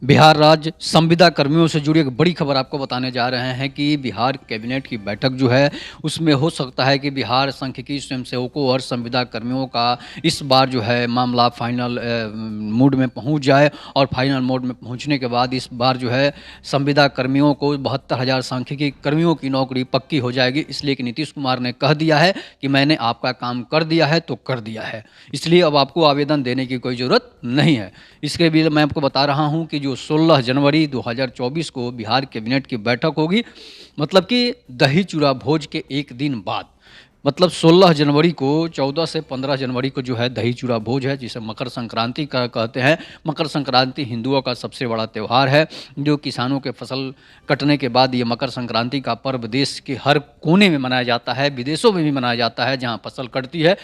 बिहार राज्य संविदा कर्मियों से जुड़ी एक बड़ी खबर आपको बताने जा रहे हैं कि बिहार कैबिनेट की बैठक जो है उसमें हो सकता है कि बिहार सांख्यिकी स्वयंसेवकों और संविदा कर्मियों का इस बार जो है मामला फाइनल मोड में पहुंच जाए और फाइनल मोड में पहुंचने के बाद इस बार जो है संविदा कर्मियों को 72,000 सांख्यिकी कर्मियों की नौकरी पक्की हो जाएगी। इसलिए कि नीतीश कुमार ने कह दिया है कि मैंने आपका काम कर दिया है तो कर दिया है, इसलिए अब आपको आवेदन देने की कोई ज़रूरत नहीं है। इसके भी मैं आपको बता रहा हूं कि जो 16 जनवरी 2024 को बिहार कैबिनेट की बैठक होगी, मतलब कि दही चूड़ा भोज के एक दिन बाद, मतलब 16 जनवरी को 14 से 15 जनवरी को जो है दही चूड़ा भोज है, जिसे मकर संक्रांति का कहते हैं। मकर संक्रांति हिंदुओं का सबसे बड़ा त्यौहार है, जो किसानों के फसल कटने के बाद ये मकर संक्रांति का पर्व देश के हर कोने में मनाया जाता है, विदेशों में भी मनाया जाता है। जहाँ फसल कटती है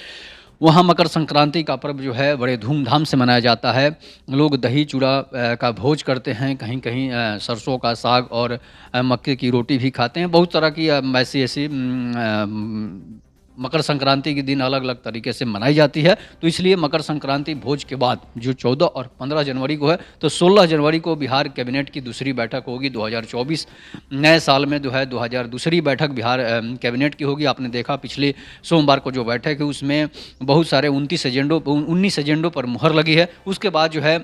वहाँ मकर संक्रांति का पर्व जो है बड़े धूमधाम से मनाया जाता है। लोग दही चूड़ा का भोज करते हैं, कहीं कहीं सरसों का साग और मक्के की रोटी भी खाते हैं। बहुत तरह की ऐसी ऐसी मकर संक्रांति के दिन अलग अलग तरीके से मनाई जाती है। तो इसलिए मकर संक्रांति भोज के बाद जो 14 और 15 जनवरी को है, तो 16 जनवरी को बिहार कैबिनेट की दूसरी बैठक होगी 2024 नए साल में। जो है 2000 दूसरी बैठक बिहार कैबिनेट की होगी। आपने देखा पिछले सोमवार को जो बैठक है उसमें बहुत सारे 19 एजेंडों पर मुहर लगी है। उसके बाद जो है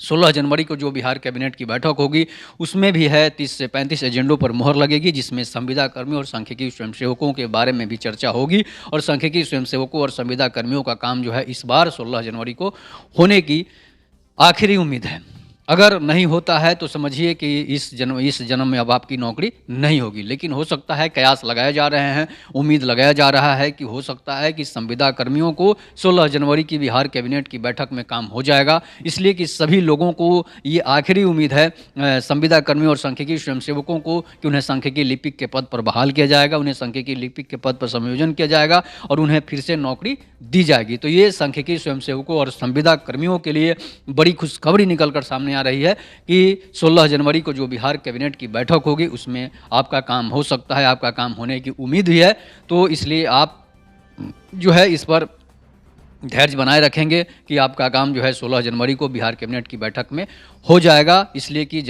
16 जनवरी को जो बिहार कैबिनेट की बैठक होगी उसमें भी है 30 से 35 एजेंडों पर मुहर लगेगी, जिसमें संविदा कर्मियों और सांख्यिकी स्वयंसेवकों के बारे में भी चर्चा होगी। और सांख्यिकी स्वयंसेवकों और संविदा कर्मियों का काम जो है इस बार 16 जनवरी को होने की आखिरी उम्मीद है। अगर नहीं होता है तो समझिए कि इस जन्म में अब आपकी नौकरी नहीं होगी। लेकिन हो सकता है, कयास लगाए जा रहे हैं, उम्मीद लगाया जा रहा है कि हो सकता है कि संविदा कर्मियों को 16 जनवरी की बिहार कैबिनेट की बैठक में काम हो जाएगा। इसलिए कि सभी लोगों को ये आखिरी उम्मीद है, संविदा कर्मियों और सांख्यिकी स्वयंसेवकों को, कि उन्हें सांख्यिकी लिपिक के पद पर बहाल किया जाएगा, उन्हें सांख्यिकी लिपिक के पद पर समायोजन किया जाएगा और उन्हें फिर से नौकरी दी जाएगी। तो ये सांख्यिकी स्वयंसेवकों और संविदा कर्मियों के लिए बड़ी खुशखबरी निकल कर सामने आ रही है कि 16 जनवरी को जो बिहार कैबिनेट की बैठक होगी उसमें आपका काम हो सकता है, आपका काम होने की उम्मीद भी है। तो इसलिए आप जो है इस पर धैर्य बनाए रखेंगे कि आपका काम जो है 16 जनवरी को बिहार कैबिनेट की बैठक में हो जाएगा। इसलिए कि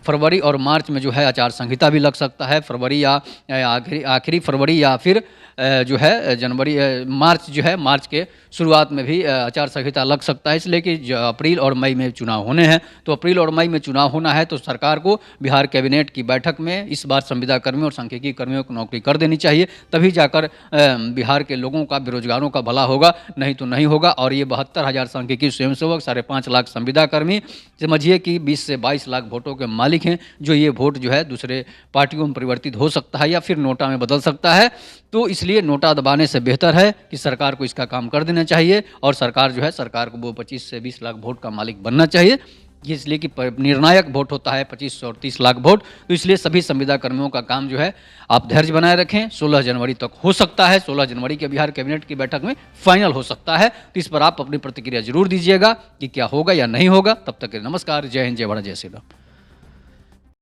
फरवरी और मार्च में जो है आचार संहिता भी लग सकता है। फरवरी या आखिरी फरवरी या फिर जो है मार्च जो है, मार्च के शुरुआत में भी आचार संहिता लग सकता है। इसलिए कि अप्रैल और मई में चुनाव होने हैं, तो अप्रैल और मई में चुनाव होना है तो सरकार को बिहार कैबिनेट की बैठक में इस बार संविदा कर्मियों और सांख्यिकी कर्मियों को नौकरी कर देनी चाहिए। तभी जाकर बिहार के लोगों का, बेरोजगारों का भला होगा, नहीं तो नहीं होगा। और ये 72,000 सांख्यिकी स्वयंसेवक, 5.5 लाख संविदा कर्मी, समझिए कि 20 से 22 लाख वोटों के मालिक हैं, जो ये वोट जो है दूसरे पार्टियों में परिवर्तित हो सकता है या फिर नोटा में बदल सकता है। तो इसलिए नोटा दबाने से बेहतर है कि सरकार को इसका काम कर देना चाहिए और सरकार को वो 25 से 20 लाख वोट का मालिक बनना चाहिए। इसलिए कि निर्णायक वोट होता है 25 और 30 लाख वोट। तो इसलिए सभी संविदा कर्मियों का काम जो है आप धैर्य बनाए रखें, 16 जनवरी तक हो सकता है। 16 जनवरी के बिहार कैबिनेट की बैठक में फाइनल हो सकता है। तो इस पर आप अपनी प्रतिक्रिया जरूर दीजिएगा कि क्या होगा या नहीं होगा। तब तक के नमस्कार, जय हिंद, जय भारत, जय श्री राम।